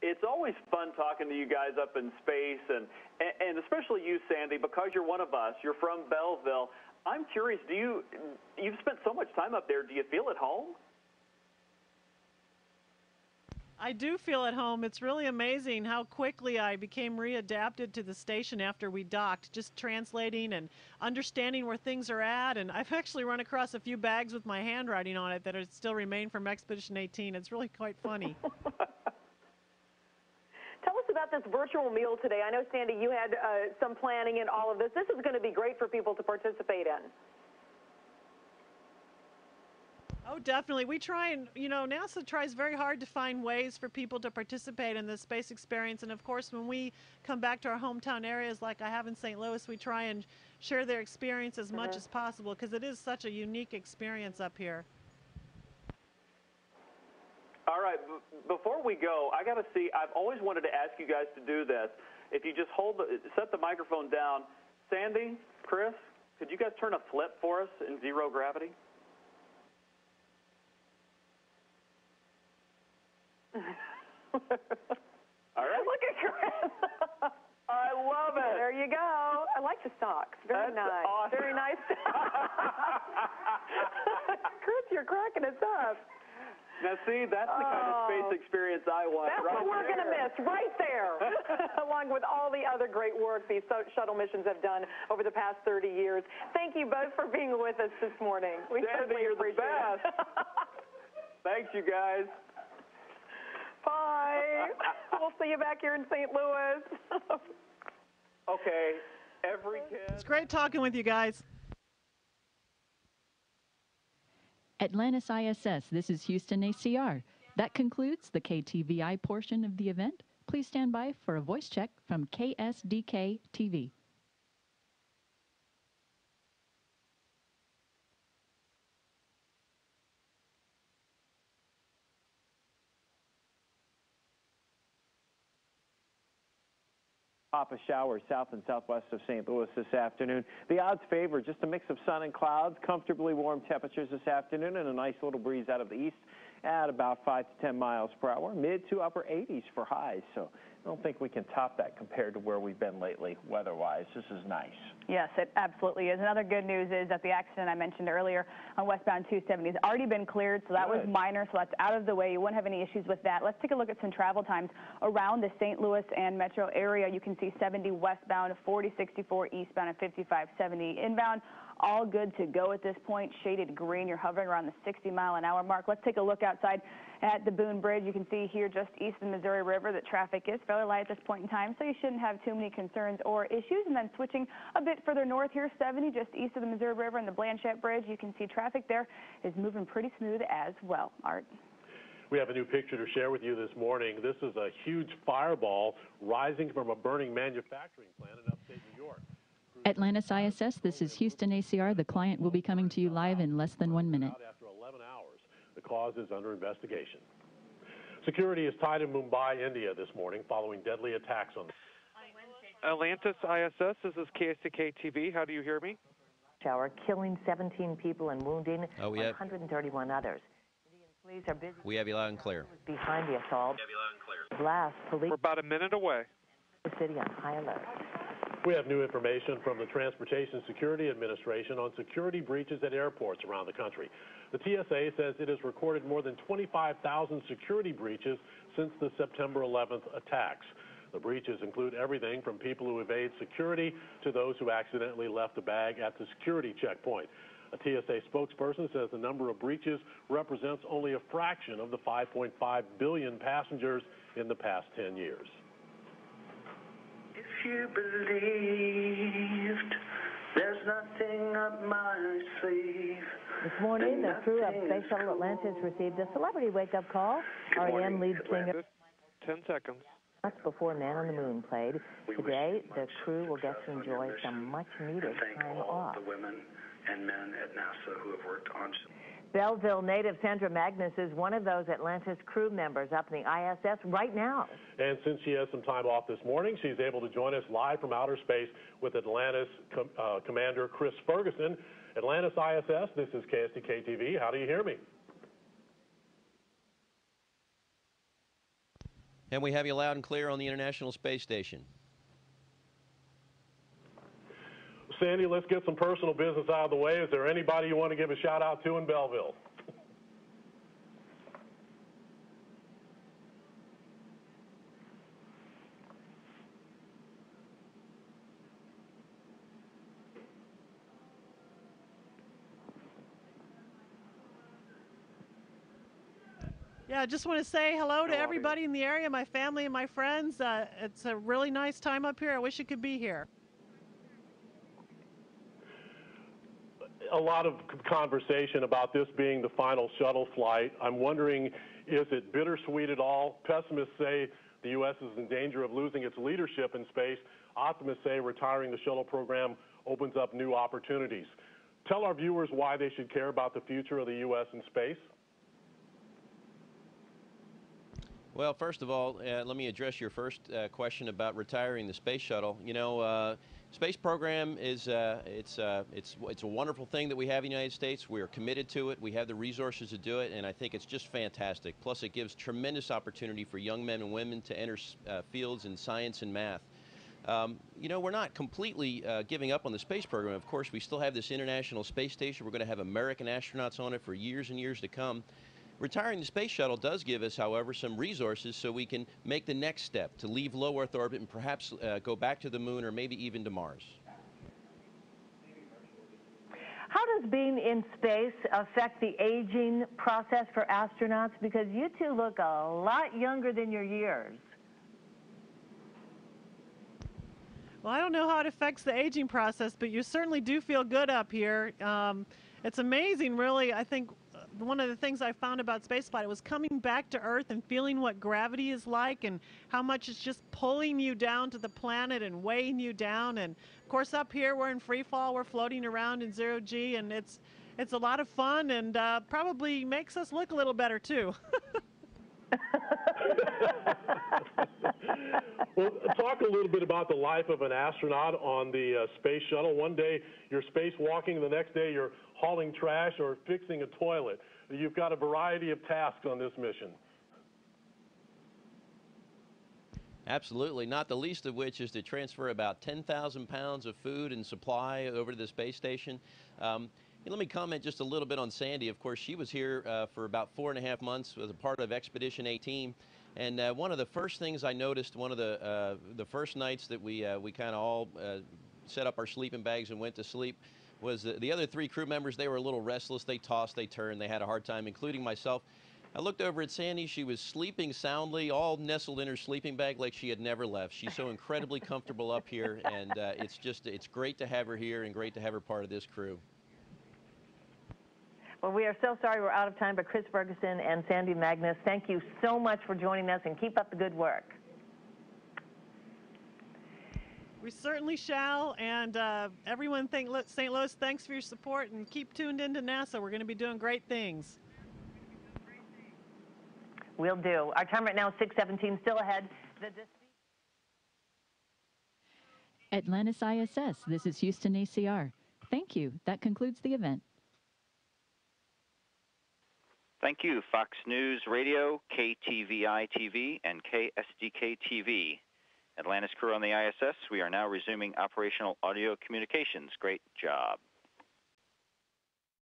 It's always fun talking to you guys up in space, and especially you, Sandy, because you're one of us. You're from Belleville. I'm curious, you've spent so much time up there, do you feel at home? I do feel at home. It's really amazing how quickly I became readapted to the station after we docked, just translating and understanding where things are at. And I've actually run across a few bags with my handwriting on it that still remain from Expedition 18. It's really quite funny. Tell us about this virtual meal today. I know, Sandy, you had some planning in all of this. This is going to be great for people to participate in. Oh, definitely. We try and, NASA tries very hard to find ways for people to participate in this space experience. And, of course, when we come back to our hometown areas like I have in St. Louis, we try and share their experience as much as possible because it is such a unique experience up here. All right. Before we go, I got to see. I've always wanted to ask you guys to do this. If you just set the microphone down. Sandy, Chris, could you guys turn a flip for us in zero gravity? All right. Look at Chris. I love it. There you go. I like the socks. Very nice. Awesome. Very nice. Chris, you're cracking us up. Now, see, that's the kind of space experience I want. That's right what we're going to miss right there, along with all the other great work these shuttle missions have done over the past 30 years. Thank you both for being with us this morning. We Sandy, you're the best. Thanks, you guys. Bye. We'll see you back here in St. Louis. Okay, every kid. It's great talking with you guys. Atlantis ISS, this is Houston ACR. That concludes the KTVI portion of the event. Please stand by for a voice check from KSDK TV. Pop-up showers south and southwest of St. Louis this afternoon. The odds favor just a mix of sun and clouds, comfortably warm temperatures this afternoon, and a nice little breeze out of the east at about 5 to 10 miles per hour, mid to upper 80s for highs. So I don't think we can top that compared to where we've been lately weather-wise. This is nice. Yes, it absolutely is. Another good news is that the accident I mentioned earlier on westbound 270 has already been cleared, so that was minor, so that's out of the way. You won't have any issues with that. Let's take a look at some travel times around the St. Louis and metro area. You can see 70 westbound, 4064 eastbound, and 5570 inbound. All good to go at this point. Shaded green. You're hovering around the 60-mile-an-hour mark. Let's take a look outside at the Boone Bridge. You can see here just east of the Missouri River that traffic is fairly light at this point in time, so you shouldn't have too many concerns or issues. And then switching a bit further north here, 70 just east of the Missouri River and the Blanchette Bridge. You can see traffic there is moving pretty smooth as well. Art? We have a new picture to share with you this morning. This is a huge fireball rising from a burning manufacturing plant in upstate New York. Atlantis ISS, this is Houston ACR. The client will be coming to you live in less than 1 minute. After 11 hours, the cause is under investigation. Security is tight in Mumbai, India this morning following deadly attacks on Atlantis ISS, this is KSDK TV. How do you hear me? Shower killing 17 people and wounding 131 others. Indian police are busy. We have you loud and clear. Behind the assault. Blast police. We're about a minute away. The city on high alert. We have new information from the Transportation Security Administration on security breaches at airports around the country. The TSA says it has recorded more than 25,000 security breaches since the September 11th attacks. The breaches include everything from people who evade security to those who accidentally left a bag at the security checkpoint. A TSA spokesperson says the number of breaches represents only a fraction of the 5.5 billion passengers in the past 10 years. If you believed there's nothing up my sleeve. This morning, the crew of Space Shuttle Atlantis received a celebrity wake-up call. REM lead singer. 10 seconds. That's before Man on the Moon played. Today, the crew will get to enjoy some much-needed time off. The women and men at NASA who have worked on. Belleville native Sandra Magnus is one of those Atlantis crew members up in the ISS right now. And since she has some time off this morning, she's able to join us live from outer space with Atlantis Commander Chris Ferguson. Atlantis ISS, this is KSDK TV. How do you hear me? And we have you loud and clear on the International Space Station. Sandy, let's get some personal business out of the way. Is there anybody you want to give a shout out to in Belleville? Yeah, I just want to say hello to everybody in the area, my family and my friends. It's a really nice time up here. I wish it could be here. A lot of conversation about this being the final shuttle flight. I'm wondering, is it bittersweet at all? Pessimists say the U.S. is in danger of losing its leadership in space. Optimists say retiring the shuttle program opens up new opportunities. Tell our viewers why they should care about the future of the U.S. in space. Well, first of all, let me address your first question about retiring the space shuttle. You know, space program is it's a wonderful thing that we have in the United States. We are committed to it. We have the resources to do it, and I think it's just fantastic. Plus, it gives tremendous opportunity for young men and women to enter fields in science and math. You know, we're not completely giving up on the space program. Of course, we still have this International Space Station. We're going to have American astronauts on it for years and years to come. Retiring the space shuttle does give us, however, some resources so we can make the next step to leave low Earth orbit and perhaps go back to the moon or maybe even to Mars. How does being in space affect the aging process for astronauts? Because you two look a lot younger than your years. Well, I don't know how it affects the aging process, but you certainly do feel good up here. It's amazing, really. I think one of the things I found about spaceflight was coming back to Earth and feeling what gravity is like and how much it's just pulling you down to the planet and weighing you down. And of course, up here we're in free fall. We're floating around in zero G, and it's a lot of fun and probably makes us look a little better too. Well, talk a little bit about the life of an astronaut on the space shuttle. One day you're spacewalking, the next day you're hauling trash or fixing a toilet. You've got a variety of tasks on this mission. Absolutely, not the least of which is to transfer about 10,000 pounds of food and supply over to the space station. Let me comment just a little bit on Sandy. Of course, she was here for about 4.5 months as a part of Expedition 18. And one of the first things I noticed, one of the first nights that we kind of all set up our sleeping bags and went to sleep, was the other 3 crew members. They were a little restless. They tossed, they turned, they had a hard time, including myself. I looked over at Sandy. She was sleeping soundly, all nestled in her sleeping bag like she had never left. She's so incredibly comfortable up here, and it's great to have her here and great to have her part of this crew. Well, we are so sorry we're out of time, but Chris Ferguson and Sandy Magnus, thank you so much for joining us, and keep up the good work. We certainly shall, and everyone, St. Louis, thanks for your support, and keep tuned into NASA. We're going to be doing great things. Will do. Our time right now is 6:17, still ahead. Atlantis ISS, this is Houston ACR. Thank you. That concludes the event. Thank you, Fox News Radio, KTVI TV, and KSDK TV. Atlantis crew on the ISS, we are now resuming operational audio communications. Great job.